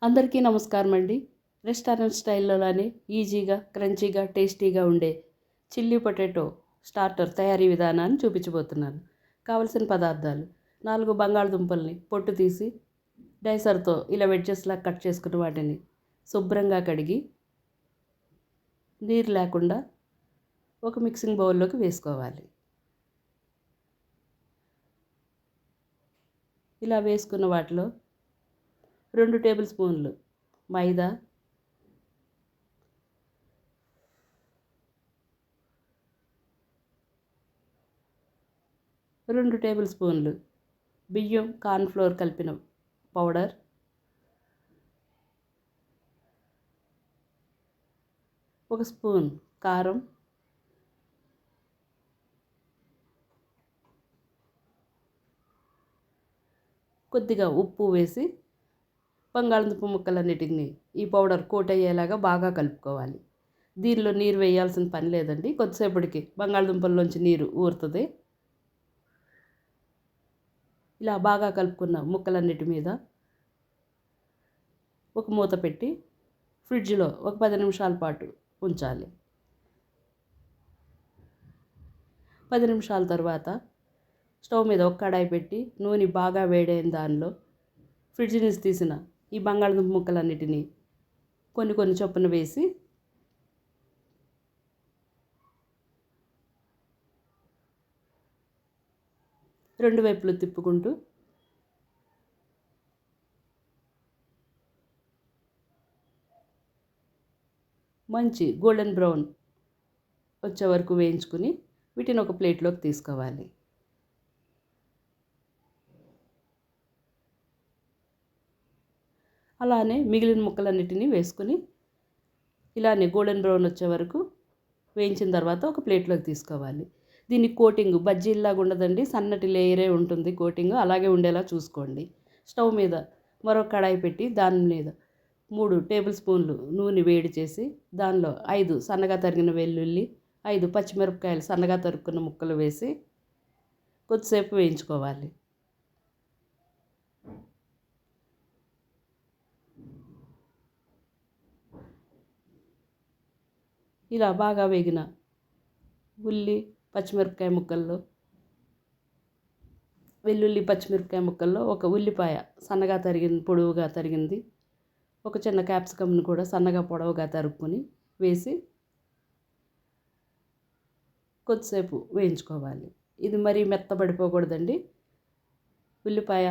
అందరికీ నమస్కారం అండి. రెస్టారెంట్ స్టైల్లోనే ఈజీగా, క్రంచీగా, టేస్టీగా ఉండే చిల్లీ పొటాటో స్టార్టర్ తయారీ విధానాన్ని చూపించబోతున్నాను. కావలసిన పదార్థాలు: 4 బంగాళదుంపల్ని పొట్టు తీసి డైసర్తో ఇలా వెడ్జెస్లా కట్ చేసుకున్న వాటిని శుభ్రంగా కడిగి నీరు లేకుండా ఒక మిక్సింగ్ బౌల్లోకి వేసుకోవాలి. ఇలా వేసుకున్న వాటిలో 2 టేబుల్ స్పూన్లు మైదా, 2 టేబుల్ స్పూన్లు బియ్యం కార్న్ఫ్లోర్ కలిపిన పౌడర్, 1 స్పూన్ కారం, కొద్దిగా ఉప్పు వేసి బంగాళదుంప ముక్కలన్నిటిని ఈ పౌడర్ కోట్ అయ్యేలాగా బాగా కలుపుకోవాలి. దీనిలో నీరు వేయాల్సిన పని లేదండి. కొద్దిసేపటికి బంగాళదుంపల్లోంచి నీరు ఊరుతుంది. ఇలా బాగా కలుపుకున్న ముక్కలన్నిటి మీద ఒక మూత పెట్టి ఫ్రిడ్జ్లో ఒక 10 నిమిషాల పాటు ఉంచాలి. 10 నిమిషాల తర్వాత స్టవ్ మీద ఒక కడాయి పెట్టి నూనె బాగా వేడైన దానిలో ఫ్రిడ్జ్ నుంచి తీసిన ఈ బంగాళదుంప ముక్కలన్నిటినీ కొన్ని కొన్ని చొప్పున వేసి రెండు వైపులు తిప్పుకుంటూ మంచి గోల్డెన్ బ్రౌన్ వచ్చే వరకు వేయించుకుని వీటిని ఒక ప్లేట్లోకి తీసుకోవాలి. అలానే మిగిలిన ముక్కలన్నిటినీ వేసుకుని ఇలానే గోల్డెన్ బ్రౌన్ వచ్చే వరకు వేయించిన తర్వాత ఒక ప్లేట్లోకి తీసుకోవాలి. దీని కోటింగ్ బజ్జీల్లాగా ఉండదండి, సన్నటి లేయరే ఉంటుంది. కోటింగ్ అలాగే ఉండేలా చూసుకోండి. స్టవ్ మీద మరొక కడాయి పెట్టి దాని మీద 3 టేబుల్ స్పూన్లు నూనె వేడి చేసి దానిలో 5 సన్నగా తరిగిన వెల్లుల్లి, 5 పచ్చిమిరపకాయలు సన్నగా తరుక్కున్న ముక్కలు వేసి కొద్దిసేపు వేయించుకోవాలి. ఇలా బాగా వేగిన వెల్లుల్లి పచ్చిమిరపకాయ ముక్కల్లో ఒక ఉల్లిపాయ సన్నగా పొడవుగా తరిగింది, ఒక చిన్న క్యాప్సికమ్ని కూడా సన్నగా పొడవుగా తరుక్కుని వేసి కొద్దిసేపు వేయించుకోవాలి. ఇది మరీ మెత్తబడిపోకూడదండి. ఉల్లిపాయ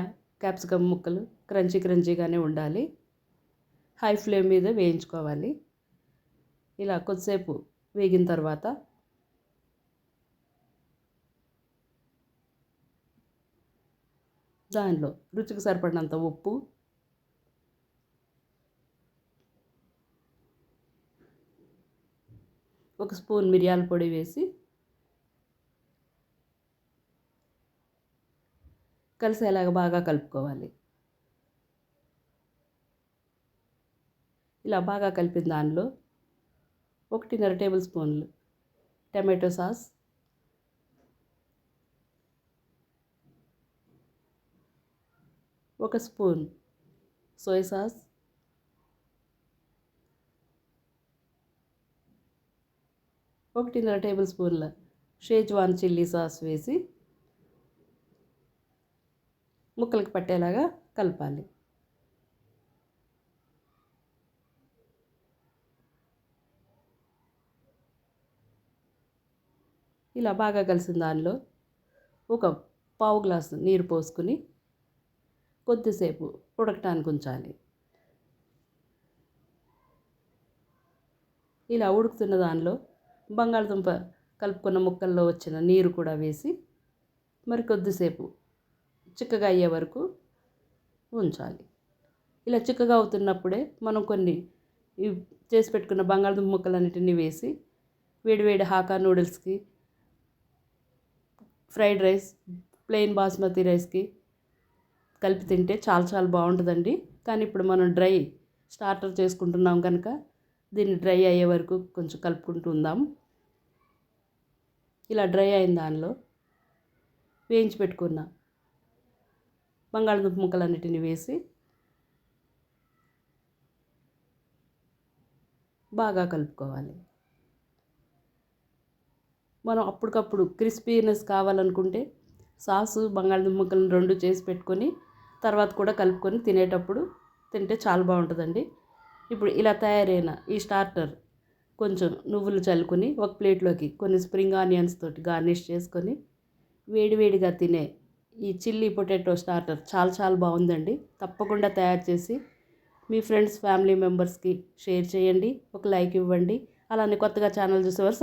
క్యాప్సికమ్ ముక్కలు క్రంచీగానే ఉండాలి. హై ఫ్లేమ్ మీద వేయించుకోవాలి. ఇలా కొద్దిసేపు వేగిన తర్వాత దానిలో రుచికి సరిపడినంత ఉప్పు, ఒక స్పూన్ మిరియాల పొడి వేసి కలిసేలాగా బాగా కలుపుకోవాలి. ఇలా బాగా కలిపిన దానిలో 1.5 టేబుల్ స్పూన్లు tomato sauce, 1 spoon soya sauce, 1.5 table స్పూన్ల షేజ్వాన్ చిల్లీ సాస్ వేసి ముక్కలకు పట్టేలాగా కలపాలి. ఇలా బాగా కలిసిన దానిలో ఒక పావు గ్లాసు నీరు పోసుకుని కొద్దిసేపు ఉడకటానికి ఉంచాలి. ఇలా ఉడుకుతున్న దానిలో బంగాళదుంప కలుపుకున్న ముక్కల్లో వచ్చిన నీరు కూడా వేసి మరి కొద్దిసేపు చిక్కగా అయ్యే వరకు ఉంచాలి. ఇలా చిక్కగా అవుతున్నప్పుడే మనం కొన్ని చేసి పెట్టుకున్న బంగాళదుంప ముక్కలన్నిటిని వేసి వేడివేడి హాకా నూడిల్స్కి, ఫ్రైడ్ రైస్, ప్లెయిన్ బాస్మతి రైస్కి కలిపి తింటే చాలా బాగుంటుందండి. కానీ ఇప్పుడు మనం డ్రై స్టార్టర్ చేసుకుంటున్నాం కనుక దీన్ని డ్రై అయ్యే వరకు కొంచెం కలుపుకుంటూ ఉందాం. ఇలా డ్రై అయిన దానిలో వేయించి పెట్టుకున్న బంగాళదుంప ముక్కలన్నిటిని వేసి బాగా కలుపుకోవాలి. మనం అప్పటికప్పుడు క్రిస్పీనెస్ కావాలనుకుంటే సాసు బంగాళదుంప ముక్కలను 2 చేసి పెట్టుకొని తర్వాత కూడా కలుపుకొని తినేటప్పుడు తింటే చాలా బాగుంటుందండి. ఇప్పుడు ఇలా తయారైన ఈ స్టార్టర్ కొంచెం నువ్వులు చల్లుకొని ఒక ప్లేట్లోకి కొన్ని స్ప్రింగ్ ఆనియన్స్ తోటి గార్నిష్ చేసుకొని వేడివేడిగా తినే ఈ చిల్లీ పొటాటో స్టార్టర్ చాలా చాలా బాగుందండి. తప్పకుండా తయారు చేసి మీ ఫ్రెండ్స్ ఫ్యామిలీ మెంబర్స్కి షేర్ చేయండి. ఒక లైక్ ఇవ్వండి. అలానే కొత్తగా ఛానల్ చూసేవారు